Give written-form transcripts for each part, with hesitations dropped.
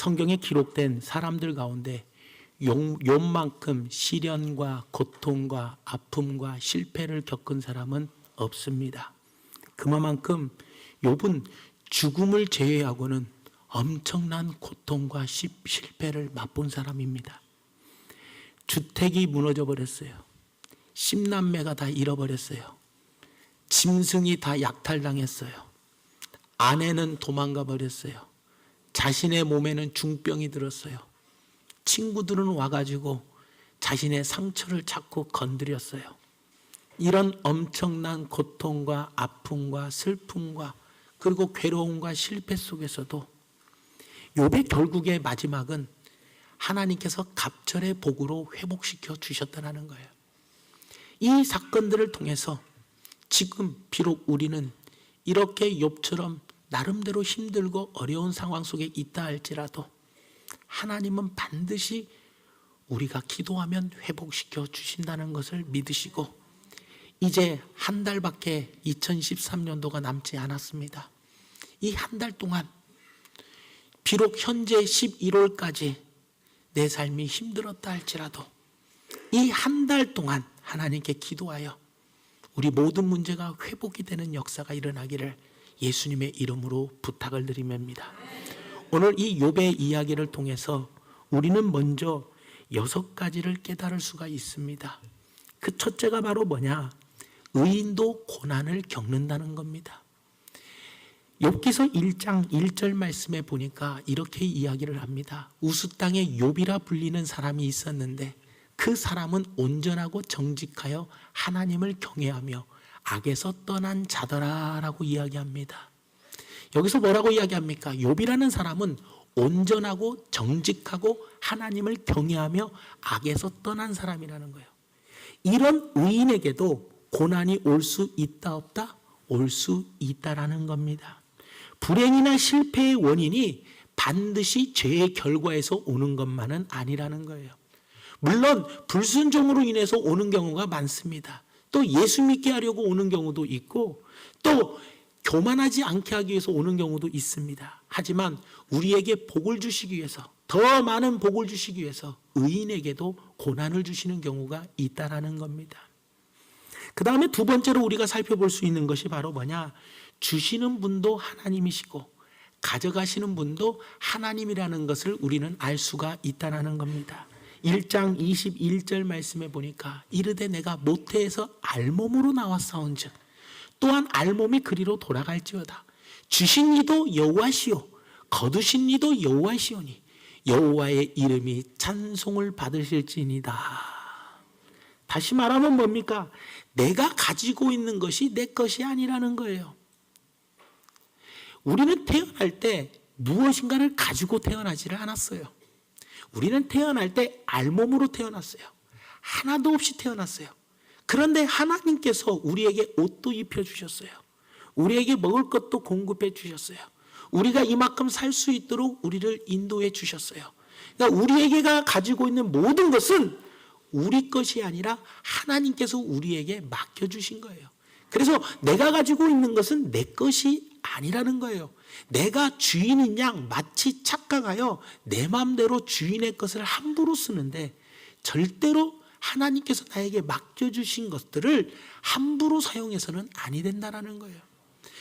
성경에 기록된 사람들 가운데 욥만큼 시련과 고통과 아픔과 실패를 겪은 사람은 없습니다. 그만큼 욥은 죽음을 제외하고는 엄청난 고통과 실패를 맛본 사람입니다. 주택이 무너져 버렸어요. 10남매가 다 잃어버렸어요. 짐승이 다 약탈당했어요. 아내는 도망가 버렸어요. 자신의 몸에는 중병이 들었어요. 친구들은 와가지고 자신의 상처를 자꾸 건드렸어요. 이런 엄청난 고통과 아픔과 슬픔과 그리고 괴로움과 실패 속에서도 욥의 결국의 마지막은 하나님께서 갑절의 복으로 회복시켜 주셨다는 거예요. 이 사건들을 통해서 지금 비록 우리는 이렇게 욥처럼 나름대로 힘들고 어려운 상황 속에 있다 할지라도 하나님은 반드시 우리가 기도하면 회복시켜 주신다는 것을 믿으시고, 이제 한 달밖에 2013년도가 남지 않았습니다. 이 한 달 동안 비록 현재 11월까지 내 삶이 힘들었다 할지라도 이 한 달 동안 하나님께 기도하여 우리 모든 문제가 회복이 되는 역사가 일어나기를 예수님의 이름으로 부탁을 드립니다. 오늘 이 욥의 이야기를 통해서 우리는 먼저 6가지를 깨달을 수가 있습니다. 그 첫째가 바로 뭐냐? 의인도 고난을 겪는다는 겁니다. 욥기서 1장 1절 말씀에 보니까 이렇게 이야기를 합니다. 우스 땅에 욥이라 불리는 사람이 있었는데 그 사람은 온전하고 정직하여 하나님을 경외하며 악에서 떠난 자더라라고 이야기합니다. 여기서 뭐라고 이야기합니까? 욥이라는 사람은 온전하고 정직하고 하나님을 경외하며 악에서 떠난 사람이라는 거예요. 이런 의인에게도 고난이 올 수 있다 없다? 올 수 있다라는 겁니다. 불행이나 실패의 원인이 반드시 죄의 결과에서 오는 것만은 아니라는 거예요. 물론 불순종으로 인해서 오는 경우가 많습니다. 또 예수 믿게 하려고 오는 경우도 있고 또 교만하지 않게 하기 위해서 오는 경우도 있습니다. 하지만 우리에게 복을 주시기 위해서, 더 많은 복을 주시기 위해서 의인에게도 고난을 주시는 경우가 있다라는 겁니다. 그 다음에 두 번째로 우리가 살펴볼 수 있는 것이 바로 뭐냐? 주시는 분도 하나님이시고 가져가시는 분도 하나님이라는 것을 우리는 알 수가 있다는 겁니다. 1장 21절 말씀에 보니까 이르되 내가 모태에서 알몸으로 나왔사온즉 또한 알몸이 그리로 돌아갈지어다. 주신 이도 여호와시오 거두신 이도 여호와시오니 여호와의 이름이 찬송을 받으실지니이다. 다시 말하면 뭡니까? 내가 가지고 있는 것이 내 것이 아니라는 거예요. 우리는 태어날 때 무엇인가를 가지고 태어나지를 않았어요. 우리는 태어날 때 알몸으로 태어났어요. 하나도 없이 태어났어요. 그런데 하나님께서 우리에게 옷도 입혀주셨어요. 우리에게 먹을 것도 공급해 주셨어요. 우리가 이만큼 살 수 있도록 우리를 인도해 주셨어요. 그러니까 우리에게가 가지고 있는 모든 것은 우리 것이 아니라 하나님께서 우리에게 맡겨주신 거예요. 그래서 내가 가지고 있는 것은 내 것이 아니라는 거예요. 내가 주인인 양 마치 착각하여 내 마음대로 주인의 것을 함부로 쓰는데 절대로 하나님께서 나에게 맡겨주신 것들을 함부로 사용해서는 아니 된다는 거예요.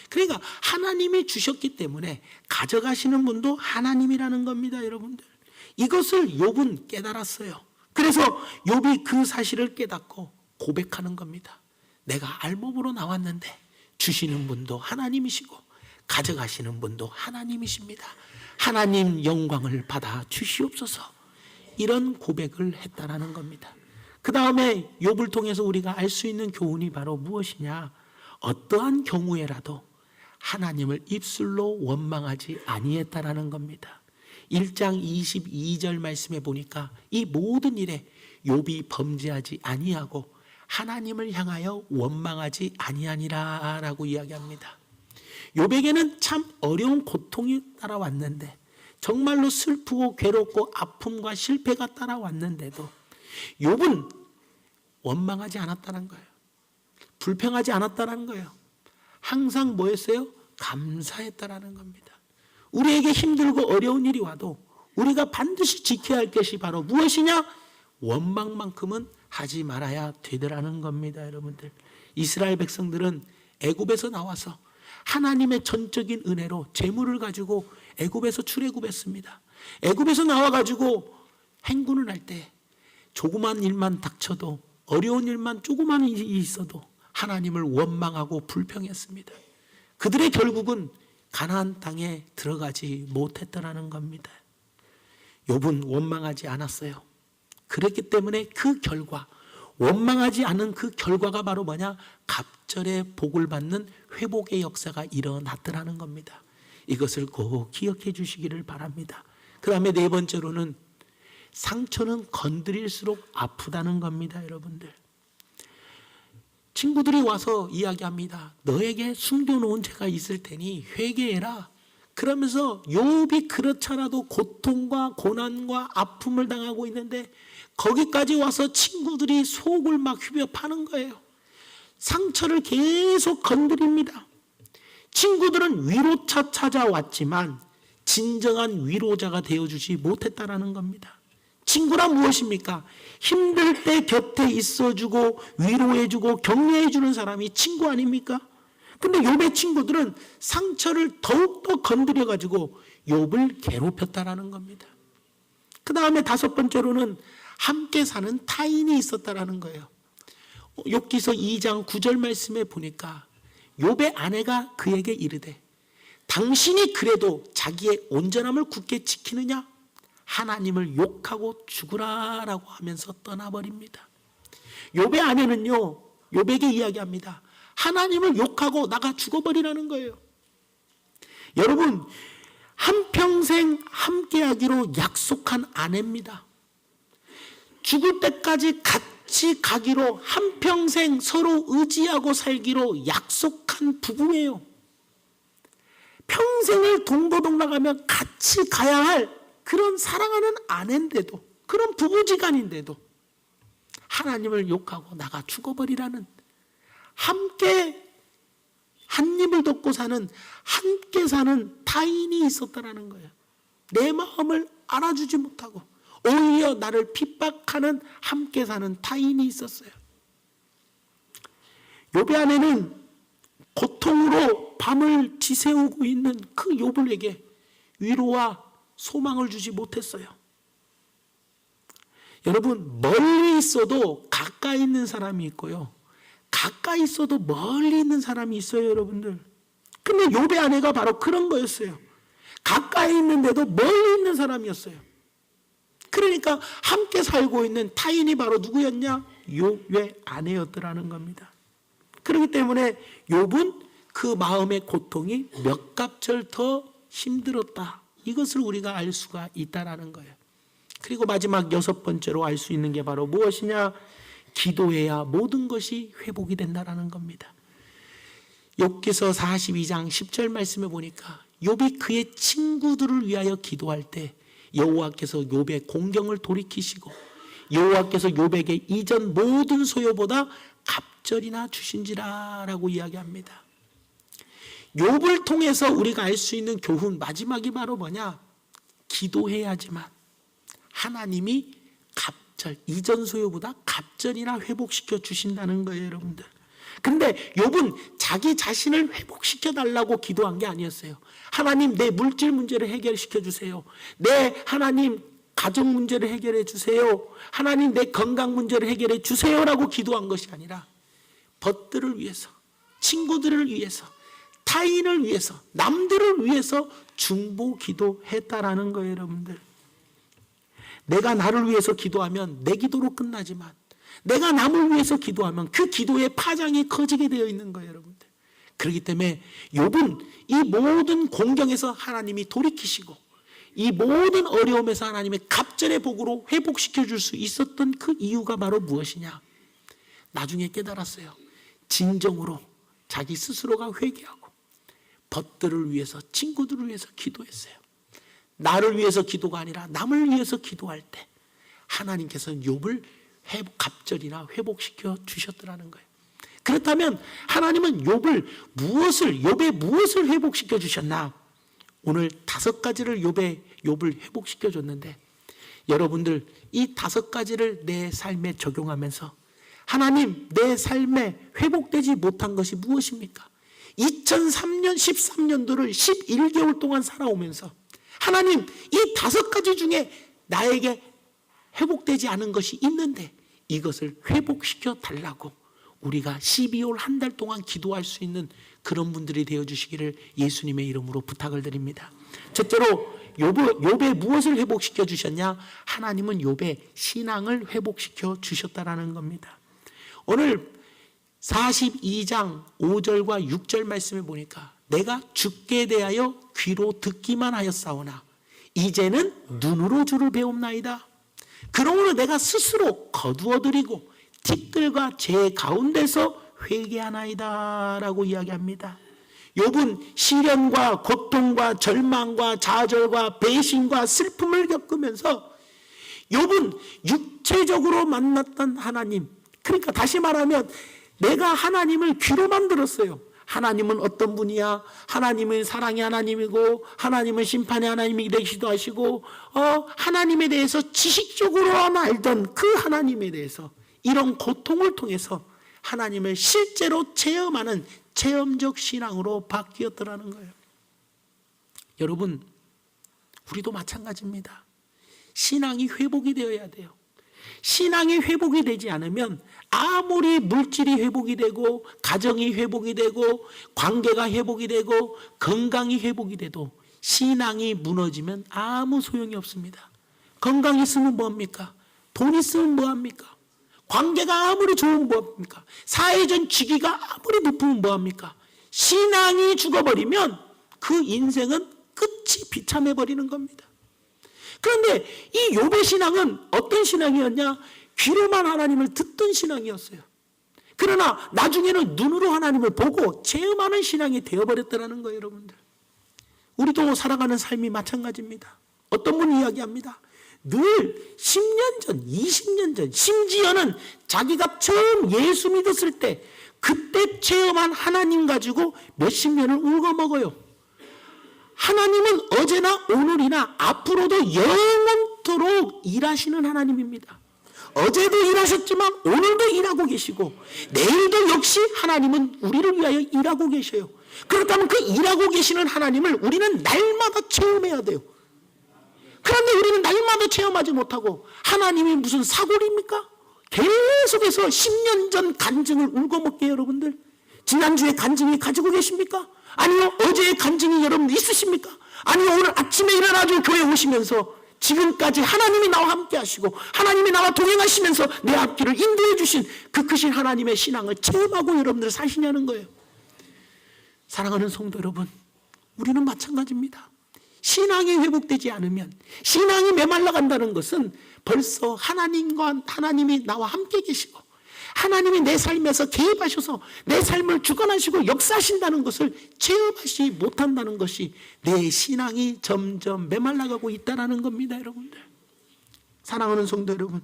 그러니까 하나님이 주셨기 때문에 가져가시는 분도 하나님이라는 겁니다, 여러분들. 이것을 욥은 깨달았어요. 그래서 욥이 그 사실을 깨닫고 고백하는 겁니다. 내가 알몸으로 나왔는데 주시는 분도 하나님이시고 가져가시는 분도 하나님이십니다. 하나님 영광을 받아 주시옵소서. 이런 고백을 했다라는 겁니다. 그 다음에 욥을 통해서 우리가 알 수 있는 교훈이 바로 무엇이냐? 어떠한 경우에라도 하나님을 입술로 원망하지 아니했다라는 겁니다. 1장 22절 말씀에 보니까 이 모든 일에 욥이 범죄하지 아니하고 하나님을 향하여 원망하지 아니하니라라고 이야기합니다. 욥에게는 참 어려운 고통이 따라왔는데, 정말로 슬프고 괴롭고 아픔과 실패가 따라왔는데도 욥은 원망하지 않았다는 거예요. 불평하지 않았다는 거예요. 항상 뭐였어요? 감사했다라는 겁니다. 우리에게 힘들고 어려운 일이 와도 우리가 반드시 지켜야 할 것이 바로 무엇이냐? 원망만큼은 하지 말아야 되더라는 겁니다. 여러분들, 이스라엘 백성들은 애굽에서 나와서 하나님의 전적인 은혜로 재물을 가지고 애굽에서 출애굽했습니다. 애굽에서 나와가지고 행군을 할 때 조그만 일만 닥쳐도, 어려운 일만 조그만 일이 있어도 하나님을 원망하고 불평했습니다. 그들의 결국은 가나안 땅에 들어가지 못했더라는 겁니다. 욥은 원망하지 않았어요. 그렇기 때문에 그 결과, 원망하지 않은 그 결과가 바로 뭐냐? 갑절의 복을 받는 회복의 역사가 일어났더라는 겁니다. 이것을 꼭 기억해 주시기를 바랍니다. 그 다음에 네 번째로는 상처는 건드릴수록 아프다는 겁니다. 여러분들, 친구들이 와서 이야기합니다. 너에게 숨겨놓은 죄가 있을 테니 회개해라. 그러면서 욥이 그렇잖아도 고통과 고난과 아픔을 당하고 있는데 거기까지 와서 친구들이 속을 막 휘벼 파는 거예요. 상처를 계속 건드립니다. 친구들은 위로차 찾아왔지만 진정한 위로자가 되어주지 못했다라는 겁니다. 친구란 무엇입니까? 힘들 때 곁에 있어주고 위로해주고 격려해주는 사람이 친구 아닙니까? 근데 욥의 친구들은 상처를 더욱더 건드려가지고 욥을 괴롭혔다라는 겁니다. 그 다음에 다섯 번째로는 함께 사는 타인이 있었다라는 거예요. 욥기서 2장 9절 말씀에 보니까 욥의 아내가 그에게 이르되 당신이 그래도 자기의 온전함을 굳게 지키느냐? 하나님을 욕하고 죽으라 라고 하면서 떠나버립니다. 욥의 아내는요, 욥에게 이야기합니다. 하나님을 욕하고 나가 죽어버리라는 거예요. 여러분, 한평생 함께하기로 약속한 아내입니다. 죽을 때까지 같이 가기로, 한평생 서로 의지하고 살기로 약속한 부부예요. 평생을 동고동락하며 같이 가야 할 그런 사랑하는 아내인데도, 그런 부부지간인데도 하나님을 욕하고 나가 죽어버리라는, 함께 한 입을 덮고 사는, 함께 사는 타인이 있었다라는 거예요. 내 마음을 알아주지 못하고 오히려 나를 핍박하는 함께 사는 타인이 있었어요. 욥의 아내는 고통으로 밤을 지새우고 있는 그 욥에게 위로와 소망을 주지 못했어요. 여러분, 멀리 있어도 가까이 있는 사람이 있고요, 가까이 있어도 멀리 있는 사람이 있어요. 여러분들, 근데 욥의 아내가 바로 그런 거였어요. 가까이 있는데도 멀리 있는 사람이었어요. 그러니까 함께 살고 있는 타인이 바로 누구였냐? 욥의 아내였더라는 겁니다. 그렇기 때문에 욥은 그 마음의 고통이 몇 갑절 더 힘들었다, 이것을 우리가 알 수가 있다라는 거예요. 그리고 마지막 여섯 번째로 알 수 있는 게 바로 무엇이냐? 기도해야 모든 것이 회복이 된다라는 겁니다. 욥기서 42장 10절 말씀에 보니까 욥이 그의 친구들을 위하여 기도할 때 여호와께서 욥의 공경을 돌이키시고 여호와께서 욥에게 이전 모든 소요보다 갑절이나 주신지라라고 이야기합니다. 욥을 통해서 우리가 알 수 있는 교훈, 마지막이 바로 뭐냐? 기도해야지만 하나님이 갑절, 이전 소요보다 갑절이나 회복시켜 주신다는 거예요. 여러분들, 근데 욥은 자기 자신을 회복시켜 달라고 기도한 게 아니었어요. 하나님, 내 물질 문제를 해결시켜 주세요. 하나님, 가정 문제를 해결해 주세요. 하나님, 내 건강 문제를 해결해 주세요라고 기도한 것이 아니라 벗들을 위해서, 친구들을 위해서, 타인을 위해서, 남들을 위해서 중보 기도했다라는 거예요. 여러분들, 내가 나를 위해서 기도하면 내 기도로 끝나지만 내가 남을 위해서 기도하면 그 기도의 파장이 커지게 되어 있는 거예요. 여러분들, 그렇기 때문에 욥은 이 모든 공경에서 하나님이 돌이키시고 이 모든 어려움에서 하나님의 갑절의 복으로 회복시켜 줄 수 있었던 그 이유가 바로 무엇이냐? 나중에 깨달았어요. 진정으로 자기 스스로가 회개하고 벗들을 위해서, 친구들을 위해서 기도했어요. 나를 위해서 기도가 아니라 남을 위해서 기도할 때 하나님께서는 욥을 갑절이나 회복시켜 주셨더라는 거예요. 그렇다면 하나님은 욥의 무엇을 회복시켜 주셨나? 오늘 5가지를 욥을 회복시켜 줬는데 여러분들 이 5가지를 내 삶에 적용하면서 하나님, 내 삶에 회복되지 못한 것이 무엇입니까? 2003년 13년도를 11개월 동안 살아오면서 하나님, 이 5가지 중에 나에게 회복되지 않은 것이 있는데 이것을 회복시켜 달라고 우리가 12월 한 달 동안 기도할 수 있는 그런 분들이 되어주시기를 예수님의 이름으로 부탁을 드립니다. 첫째로 욥의 무엇을 회복시켜 주셨냐? 하나님은 욥의 신앙을 회복시켜 주셨다라는 겁니다. 오늘 42장 5절과 6절 말씀을 보니까 내가 주께 대하여 귀로 듣기만 하였사오나 이제는 눈으로 주를 배움나이다. 그러므로 내가 스스로 거두어드리고 티끌과 제 가운데서 회개하나이다 라고 이야기합니다. 욥은 시련과 고통과 절망과 좌절과 배신과 슬픔을 겪으면서 욥은 육체적으로 만났던 하나님, 그러니까 다시 말하면 내가 하나님을 귀로만 들었어요. 하나님은 어떤 분이야? 하나님은 사랑의 하나님이고 하나님은 심판의 하나님이 되시기도 하시고 하나님에 대해서 지식적으로만 알던 그 하나님에 대해서 이런 고통을 통해서 하나님을 실제로 체험하는 체험적 신앙으로 바뀌었더라는 거예요. 여러분, 우리도 마찬가지입니다. 신앙이 회복이 되어야 돼요. 신앙이 회복이 되지 않으면 아무리 물질이 회복이 되고 가정이 회복이 되고 관계가 회복이 되고 건강이 회복이 돼도 신앙이 무너지면 아무 소용이 없습니다. 건강 있으면 뭐합니까? 돈 있으면 뭐합니까? 관계가 아무리 좋으면 뭐합니까? 사회적 지위가 아무리 높으면 뭐합니까? 신앙이 죽어버리면 그 인생은 끝이 비참해버리는 겁니다. 그런데 이 욥의 신앙은 어떤 신앙이었냐? 귀로만 하나님을 듣던 신앙이었어요. 그러나 나중에는 눈으로 하나님을 보고 체험하는 신앙이 되어버렸다는 거예요, 여러분들. 우리도 살아가는 삶이 마찬가지입니다. 어떤 분이 이야기합니다. 늘 10년 전, 20년 전, 심지어는 자기가 처음 예수 믿었을 때 그때 체험한 하나님 가지고 몇십 년을 울거먹어요. 하나님은 어제나 오늘이나 앞으로도 영원토록 일하시는 하나님입니다. 어제도 일하셨지만 오늘도 일하고 계시고 내일도 역시 하나님은 우리를 위하여 일하고 계셔요. 그렇다면 그 일하고 계시는 하나님을 우리는 날마다 체험해야 돼요. 그런데 우리는 날마다 체험하지 못하고 하나님이 무슨 사골입니까? 계속해서 10년 전 간증을 울고먹게 여러분들. 지난주에 간증이 가지고 계십니까? 아니요, 어제의 간증이 여러분 있으십니까? 아니요, 오늘 아침에 일어나서 교회 오시면서 지금까지 하나님이 나와 함께 하시고 하나님이 나와 동행하시면서 내 앞길을 인도해 주신 그 크신 하나님의 신앙을 체험하고 여러분들 사시냐는 거예요. 사랑하는 성도 여러분, 우리는 마찬가지입니다. 신앙이 회복되지 않으면, 신앙이 메말라 간다는 것은 벌써 하나님이 나와 함께 계시고 하나님이 내 삶에서 개입하셔서 내 삶을 주관하시고 역사하신다는 것을 체험하지 못한다는 것이 내 신앙이 점점 메말라가고 있다는 겁니다, 여러분들. 사랑하는 성도 여러분,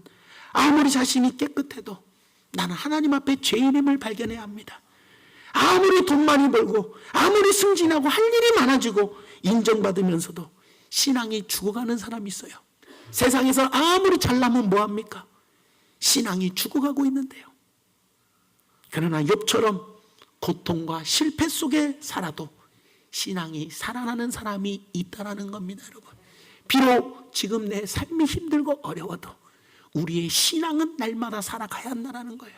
아무리 자신이 깨끗해도 나는 하나님 앞에 죄인임을 발견해야 합니다. 아무리 돈 많이 벌고 아무리 승진하고 할 일이 많아지고 인정받으면서도 신앙이 죽어가는 사람이 있어요. 세상에서 아무리 잘나면 뭐합니까? 신앙이 죽어가고 있는데요. 그러나 욥처럼 고통과 실패 속에 살아도 신앙이 살아나는 사람이 있다는 겁니다, 여러분. 비록 지금 내 삶이 힘들고 어려워도 우리의 신앙은 날마다 살아가야 한다는 거예요.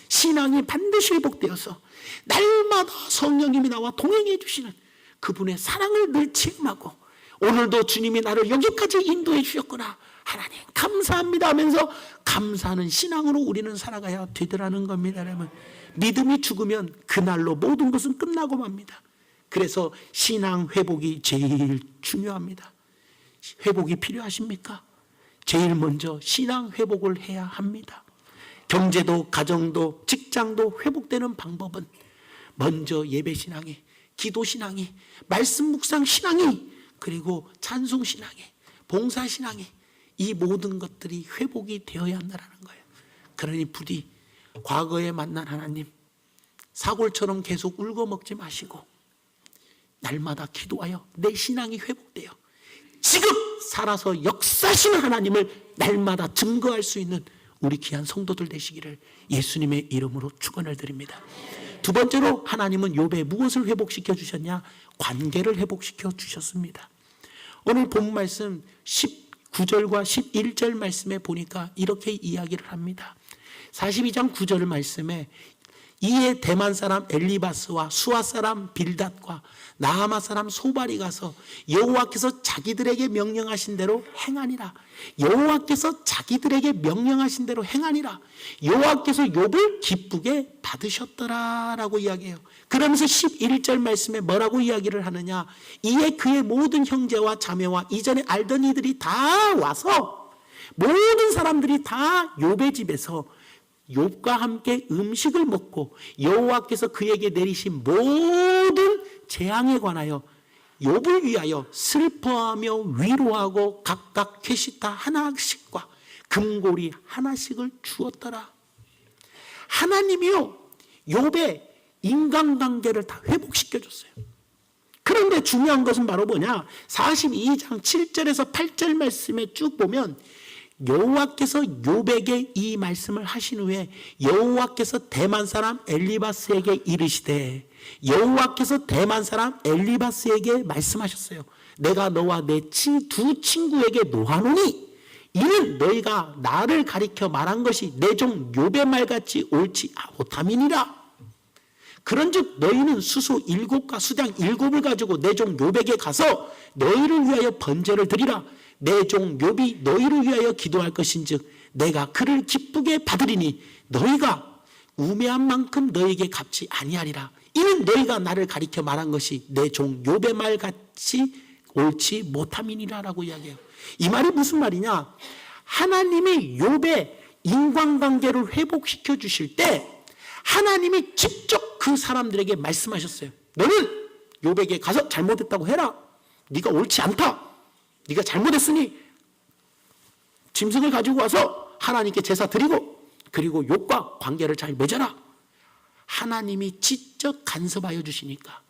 신앙이 반드시 회복되어서 날마다 성령님이 나와 동행해 주시는 그분의 사랑을 늘 체험하고 오늘도 주님이 나를 여기까지 인도해 주셨구나, 하나님 감사합니다 하면서 감사하는 신앙으로 우리는 살아가야 되더라는 겁니다, 여러분. 믿음이 죽으면 그날로 모든 것은 끝나고 맙니다. 그래서 신앙 회복이 제일 중요합니다. 회복이 필요하십니까? 제일 먼저 신앙 회복을 해야 합니다. 경제도 가정도 직장도 회복되는 방법은 먼저 예배신앙이, 기도신앙이, 말씀 묵상 신앙이, 그리고 찬송 신앙이, 봉사 신앙이, 이 모든 것들이 회복이 되어야 한다는 거예요. 그러니 부디 과거에 만난 하나님 사골처럼 계속 울고 먹지 마시고 날마다 기도하여 내 신앙이 회복돼요. 지금 살아서 역사하시는 하나님을 날마다 증거할 수 있는 우리 귀한 성도들 되시기를 예수님의 이름으로 축원을 드립니다. 두 번째로 하나님은 욥에 무엇을 회복시켜 주셨냐? 관계를 회복시켜 주셨습니다. 오늘 본 말씀 19절과 11절 말씀에 보니까 이렇게 이야기를 합니다. 42장 9절 말씀에 이에 대만 사람 엘리바스와 수아 사람 빌닷과 나하마 사람 소발이 가서 여호와께서 자기들에게 명령하신 대로 행하니라. 여호와께서 자기들에게 명령하신 대로 행하니라. 여호와께서 욥을 기쁘게 받으셨더라라고 이야기해요. 그러면서 11절 말씀에 뭐라고 이야기를 하느냐? 이에 그의 모든 형제와 자매와 이전에 알던 이들이 다 와서 모든 사람들이 다 욥의 집에서 욥과 함께 음식을 먹고 여호와께서 그에게 내리신 모든 재앙에 관하여 욥을 위하여 슬퍼하며 위로하고 각각 캐시타 하나씩과 금고리 하나씩을 주었더라. 하나님이요 욥의 인간관계를 다 회복시켜줬어요. 그런데 중요한 것은 바로 뭐냐? 42장 7절에서 8절 말씀에 쭉 보면 여호와께서 욥에게 이 말씀을 하신 후에 여호와께서 대만 사람 엘리바스에게 이르시되 여호와께서 대만 사람 엘리바스에게 말씀하셨어요. 내가 너와 내 두 친구에게 노하노니 이는 너희가 나를 가리켜 말한 것이 내 종 욥의 말같이 옳지 못함이니라. 그런즉 너희는 수소 7과 수장 7을 가지고 내 종 욥에게 가서 너희를 위하여 번제를 드리라. 내 종 욥이 너희를 위하여 기도할 것인즉 내가 그를 기쁘게 받으리니 너희가 우매한 만큼 너희에게 갚지 아니하리라. 이는 너희가 나를 가리켜 말한 것이 내 종 욥의 말같이 옳지 못함이니라 라고 이야기해요. 이 말이 무슨 말이냐? 하나님이 욥의 인간관계를 회복시켜 주실 때 하나님이 직접 그 사람들에게 말씀하셨어요. 너는 욥에게 가서 잘못했다고 해라. 네가 옳지 않다. 네가 잘못했으니 짐승을 가지고 와서 하나님께 제사 드리고 그리고 욥과 관계를 잘 맺어라. 하나님이 직접 간섭하여 주시니까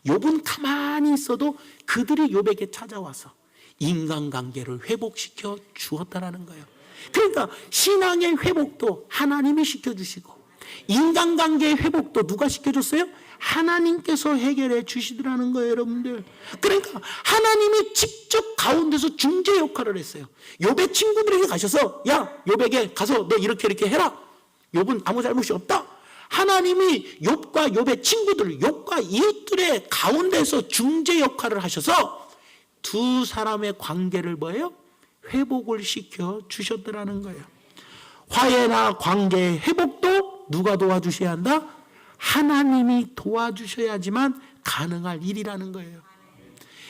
욥은 가만히 있어도 그들이 욥에게 찾아와서 인간관계를 회복시켜 주었다라는 거예요. 그러니까 신앙의 회복도 하나님이 시켜주시고 인간관계의 회복도 누가 시켜줬어요? 하나님께서 해결해 주시더라는 거예요, 여러분들. 그러니까 하나님이 직접 가운데서 중재 역할을 했어요. 욥의 친구들에게 가셔서 야, 욥에게 가서 너 이렇게 해라. 욥은 아무 잘못이 없다. 하나님이 욥과 욥의 친구들, 욥과 이웃들의 가운데서 중재 역할을 하셔서 두 사람의 관계를 뭐예요? 회복을 시켜 주셨더라는 거예요. 화해나 관계의 회복도 누가 도와주셔야 한다? 하나님이 도와주셔야지만 가능할 일이라는 거예요.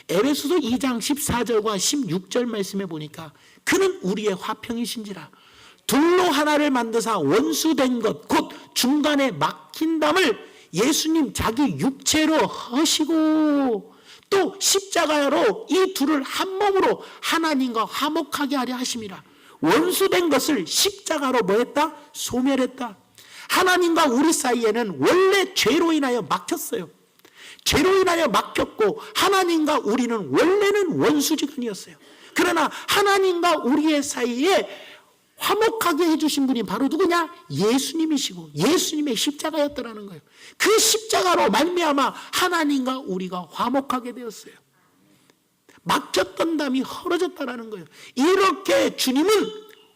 에베소서 2장 14절과 16절 말씀에 보니까 그는 우리의 화평이신지라 둘로 하나를 만드사 원수된 것 곧 중간에 막힌 담을 예수님 자기 육체로 하시고 또 십자가로 이 둘을 한 몸으로 하나님과 화목하게 하려 하심이라. 원수된 것을 십자가로 뭐했다? 소멸했다. 하나님과 우리 사이에는 원래 죄로 인하여 막혔어요. 죄로 인하여 막혔고 하나님과 우리는 원래는 원수지간이었어요. 그러나 하나님과 우리의 사이에 화목하게 해주신 분이 바로 누구냐? 예수님이시고 예수님의 십자가였더라는 거예요. 그 십자가로 말미암아 하나님과 우리가 화목하게 되었어요. 막혔던 담이 헐어졌다라는 거예요. 이렇게 주님은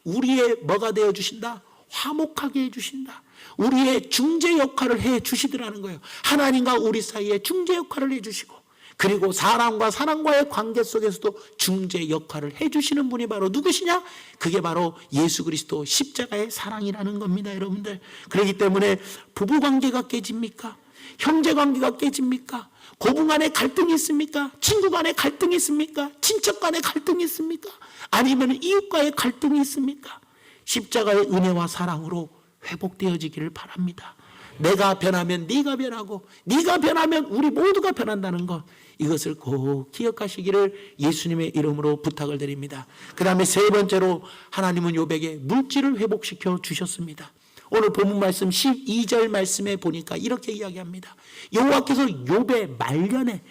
우리의 뭐가 되어주신다? 화목하게 해주신다. 우리의 중재 역할을 해주시더라는 거예요. 하나님과 우리 사이에 중재 역할을 해주시고 그리고 사람과 사람과의 관계 속에서도 중재 역할을 해주시는 분이 바로 누구시냐? 그게 바로 예수 그리스도 십자가의 사랑이라는 겁니다, 여러분들. 그렇기 때문에 부부관계가 깨집니까? 형제관계가 깨집니까? 고부 간에 갈등이 있습니까? 친구 간에 갈등이 있습니까? 친척 간에 갈등이 있습니까? 아니면 이웃과의 갈등이 있습니까? 십자가의 은혜와 사랑으로 회복되어지기를 바랍니다. 내가 변하면 네가 변하고 네가 변하면 우리 모두가 변한다는 것, 이것을 꼭 기억하시기를 예수님의 이름으로 부탁을 드립니다. 그 다음에 세 번째로 하나님은 욥에게 물질을 회복시켜 주셨습니다. 오늘 본문 말씀 12절 말씀에 보니까 이렇게 이야기합니다. 여호와께서 욥의 말년에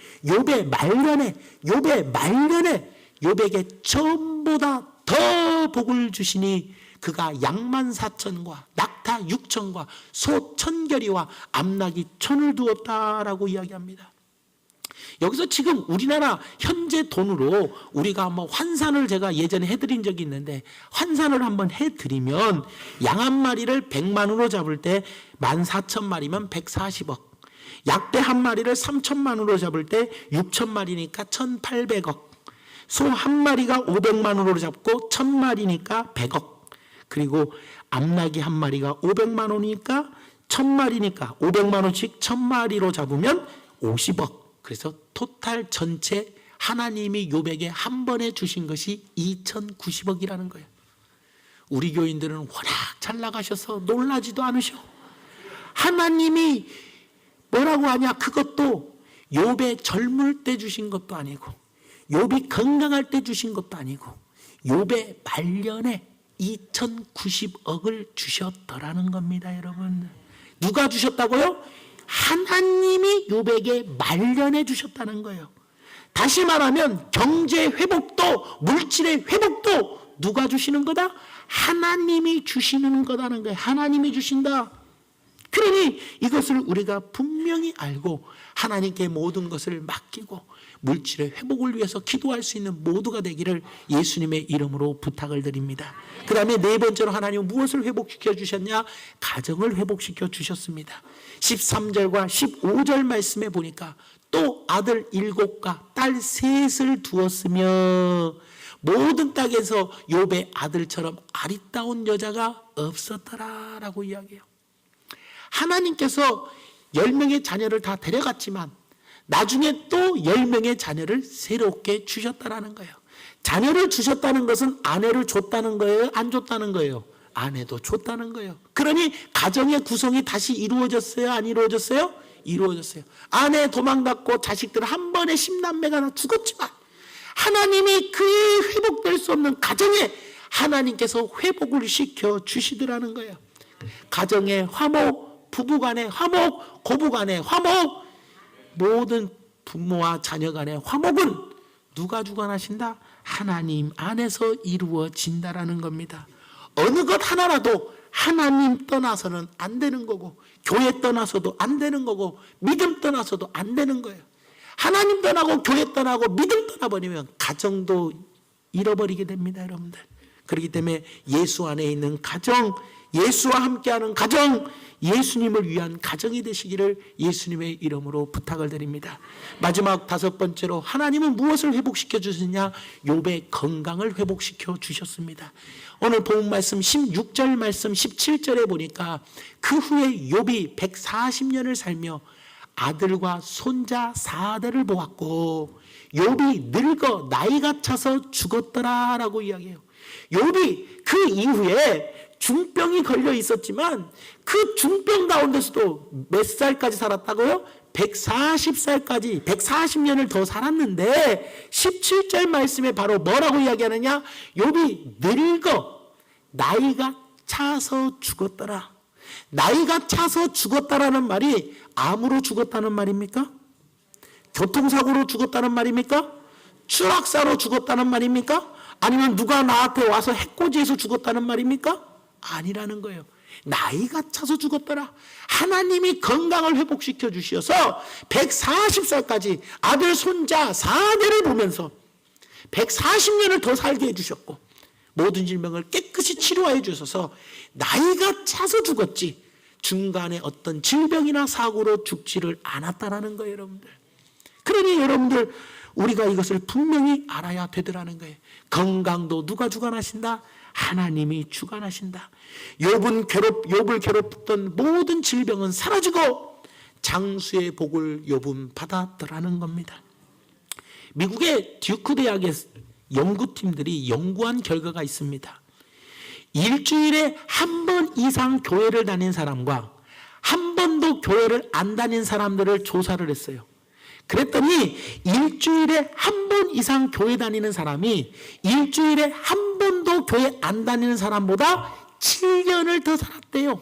욥에게 전보다 더 복을 주시니 그가 양만 4천과 낙타 6천과 소 1,000결이와 암낙이 1,000을 두었다라고 이야기합니다. 여기서 지금 우리나라 현재 돈으로 우리가 한번 환산을 제가 예전에 해드린 적이 있는데, 환산을 한번 해드리면 양 한 마리를 100만으로 잡을 때 14,000마리면 140억, 약대 한 마리를 3,000만으로 잡을 때 6,000마리니까 1,800억, 소 한 마리가 500만원으로 잡고 1,000마리니까 100억, 그리고 암낙이 한 마리가 500만 원이니까 1,000마리니까 500만 원씩 1,000마리로 잡으면 50억. 그래서 토탈 전체 하나님이 욥에게 한 번에 주신 것이 2,090억이라는 거예요. 우리 교인들은 워낙 잘 나가셔서 놀라지도 않으셔. 하나님이 뭐라고 하냐? 그것도 욥의 젊을 때 주신 것도 아니고, 욥이 건강할 때 주신 것도 아니고, 욥의 말년에 2,090억을 주셨더라는 겁니다, 여러분. 누가 주셨다고요? 하나님이 욥에게 말년에 주셨다는 거예요. 다시 말하면 경제 회복도, 물질의 회복도 누가 주시는 거다? 하나님이 주시는 거다는 거예요. 하나님이 주신다. 그러니 이것을 우리가 분명히 알고 하나님께 모든 것을 맡기고 물질의 회복을 위해서 기도할 수 있는 모두가 되기를 예수님의 이름으로 부탁을 드립니다. 그 다음에 네 번째로 하나님은 무엇을 회복시켜 주셨냐? 가정을 회복시켜 주셨습니다. 13절과 15절 말씀에 보니까 또 아들 7과 딸 3을 두었으며 모든 땅에서 욥의 아들처럼 아리따운 여자가 없었더라라고 이야기해요. 하나님께서 10명의 자녀를 다 데려갔지만 나중에 또 10명의 자녀를 새롭게 주셨다라는 거예요. 자녀를 주셨다는 것은 아내를 줬다는 거예요? 안 줬다는 거예요? 아내도 줬다는 거예요. 그러니 가정의 구성이 다시 이루어졌어요? 안 이루어졌어요? 이루어졌어요. 아내 도망갔고 자식들 한 번에 10남매가 다 죽었지만 하나님이 그 회복될 수 없는 가정에 하나님께서 회복을 시켜 주시더라는 거예요. 가정의 화목, 부부간의 화목, 고부간의 화목, 모든 부모와 자녀 간의 화목은 누가 주관하신다? 하나님 안에서 이루어진다라는 겁니다. 어느 것 하나라도 하나님 떠나서는 안 되는 거고, 교회 떠나서도 안 되는 거고, 믿음 떠나서도 안 되는 거예요. 하나님 떠나고 교회 떠나고 믿음 떠나버리면 가정도 잃어버리게 됩니다, 여러분들. 그렇기 때문에 예수 안에 있는 가정, 예수와 함께하는 가정, 예수님을 위한 가정이 되시기를 예수님의 이름으로 부탁을 드립니다. 마지막 5번째로 하나님은 무엇을 회복시켜 주셨냐? 욥의 건강을 회복시켜 주셨습니다. 오늘 본 말씀 16절 말씀 17절에 보니까 그 후에 욥이 140년을 살며 아들과 손자 4대를 보았고 욥이 늙어 나이가 차서 죽었더라라고 이야기해요. 욥이 그 이후에 중병이 걸려 있었지만 그 중병 가운데서도 몇 살까지 살았다고요? 140살까지 140년을 더 살았는데 17절 말씀에 바로 뭐라고 이야기하느냐? 욥이 늙어 나이가 차서 죽었더라. 나이가 차서 죽었다라는 말이 암으로 죽었다는 말입니까? 교통사고로 죽었다는 말입니까? 추락사로 죽었다는 말입니까? 아니면 누가 나한테 와서 해코지해서 죽었다는 말입니까? 아니라는 거예요. 나이가 차서 죽었더라. 하나님이 건강을 회복시켜 주셔서 140살까지 아들 손자 4대를 보면서 140년을 더 살게 해주셨고 모든 질병을 깨끗이 치료해 주셔서 나이가 차서 죽었지 중간에 어떤 질병이나 사고로 죽지를 않았다라는 거예요, 여러분들. 그러니 여러분들 우리가 이것을 분명히 알아야 되더라는 거예요. 건강도 누가 주관하신다? 하나님이 주관하신다. 욥을 괴롭혔던 모든 질병은 사라지고 장수의 복을 욥은 받았더라는 겁니다. 미국의 듀크 대학의 연구팀들이 연구한 결과가 있습니다. 일주일에 한 번 이상 교회를 다닌 사람과 한 번도 교회를 안 다닌 사람들을 조사를 했어요. 그랬더니 일주일에 한 번 이상 교회 다니는 사람이 일주일에 한 번도 교회 안 다니는 사람보다 7년을 더 살았대요.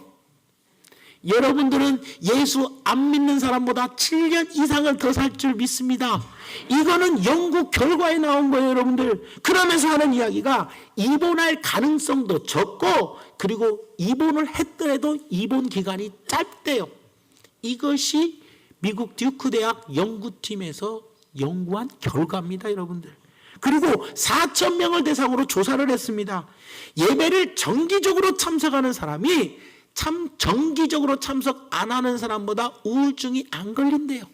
여러분들은 예수 안 믿는 사람보다 7년 이상을 더 살 줄 믿습니다. 이거는 연구 결과에 나온 거예요, 여러분들. 그러면서 하는 이야기가 입원할 가능성도 적고, 그리고 입원을 했더라도 입원 기간이 짧대요. 이것이 미국 듀크 대학 연구팀에서 연구한 결과입니다, 여러분들. 그리고 4,000명을 대상으로 조사를 했습니다. 예배를 정기적으로 참석하는 사람이 정기적으로 참석 안 하는 사람보다 우울증이 안 걸린대요.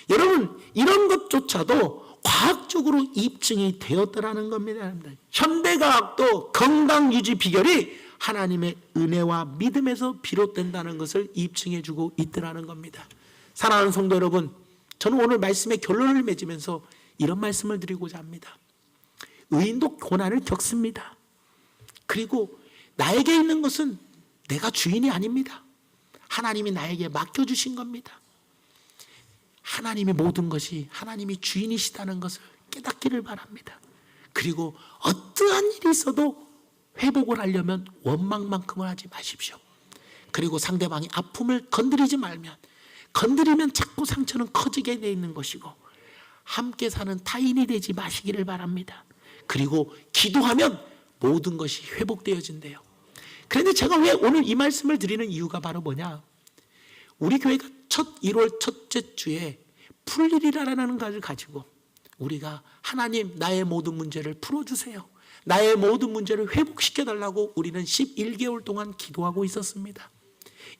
여러분, 이런 것조차도 과학적으로 입증이 되었다라는 겁니다. 현대과학도 건강 유지 비결이 하나님의 은혜와 믿음에서 비롯된다는 것을 입증해주고 있더라는 겁니다. 사랑하는 성도 여러분, 저는 오늘 말씀의 결론을 맺으면서 이런 말씀을 드리고자 합니다. 의인도 고난을 겪습니다. 그리고 나에게 있는 것은 내가 주인이 아닙니다. 하나님이 나에게 맡겨주신 겁니다. 하나님의 모든 것이 하나님이 주인이시다는 것을 깨닫기를 바랍니다. 그리고 어떠한 일이 있어도 회복을 하려면 원망만큼은 하지 마십시오. 그리고 상대방의 아픔을 건드리지 말면, 건드리면 자꾸 상처는 커지게 돼 있는 것이고, 함께 사는 타인이 되지 마시기를 바랍니다. 그리고 기도하면 모든 것이 회복되어진대요. 그런데 제가 왜 오늘 이 말씀을 드리는 이유가 바로 뭐냐, 우리 교회가 1월 첫째 주에 풀일이라는 것을 가지고 우리가 하나님 나의 모든 문제를 풀어주세요, 나의 모든 문제를 회복시켜달라고 우리는 11개월 동안 기도하고 있었습니다.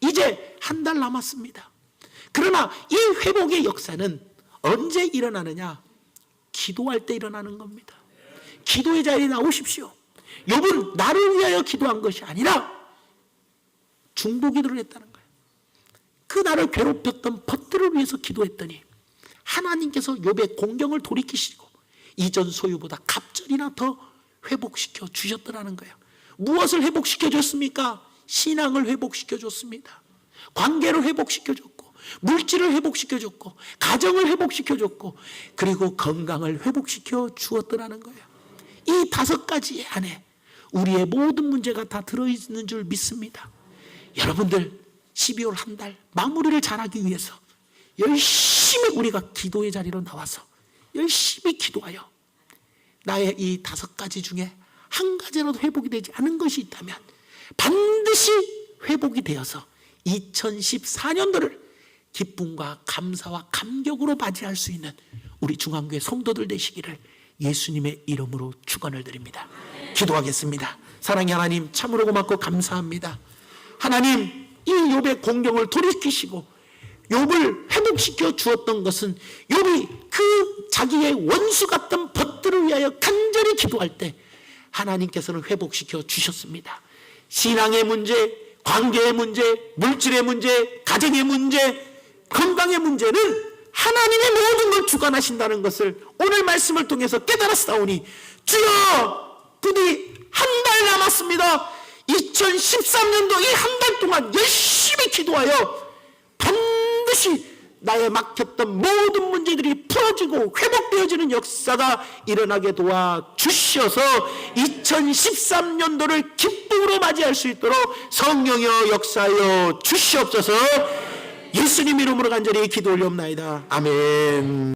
이제 한 달 남았습니다. 그러나 이 회복의 역사는 언제 일어나느냐? 기도할 때 일어나는 겁니다. 기도의 자리에 나오십시오. 욥은 나를 위하여 기도한 것이 아니라 중보기도를 했다는 거예요. 그 나를 괴롭혔던 벗들을 위해서 기도했더니 하나님께서 욥의 공경을 돌이키시고 이전 소유보다 갑절이나 더 회복시켜 주셨더라는 거예요. 무엇을 회복시켜 줬습니까? 신앙을 회복시켜 줬습니다. 관계를 회복시켜 줬고, 물질을 회복시켜 줬고, 가정을 회복시켜 줬고, 그리고 건강을 회복시켜 주었더라는 거예요. 이 5가지 안에 우리의 모든 문제가 다 들어있는 줄 믿습니다. 여러분들 12월 한 달 마무리를 잘하기 위해서 열심히 우리가 기도의 자리로 나와서 열심히 기도하여 나의 이 5가지 중에 한 가지라도 회복이 되지 않은 것이 있다면 반드시 회복이 되어서 2014년도를 기쁨과 감사와 감격으로 맞이할 수 있는 우리 중앙교회 성도들 되시기를 예수님의 이름으로 축원을 드립니다. 기도하겠습니다. 사랑의 하나님, 참으로 고맙고 감사합니다. 하나님, 이 욥의 공경을 돌이키시고 욥을 회복시켜 주었던 것은 욥이 그 자기의 원수 같던 벗들을 위하여 간절히 기도할 때 하나님께서는 회복시켜 주셨습니다. 신앙의 문제, 관계의 문제, 물질의 문제, 가정의 문제, 건강의 문제는 하나님의 모든 걸 주관하신다는 것을 오늘 말씀을 통해서 깨달았사오니 주여, 부디 한 달 남았습니다. 2013년도 이 한 달 동안 열심히 기도하여 반드시 나의 막혔던 모든 문제들이 풀어지고 회복되어지는 역사가 일어나게 도와주셔서 2013년도를 기쁨으로 맞이할 수 있도록 성령여 역사하여 주시옵소서. 예수님 이름으로 간절히 기도 올리옵나이다. 아멘.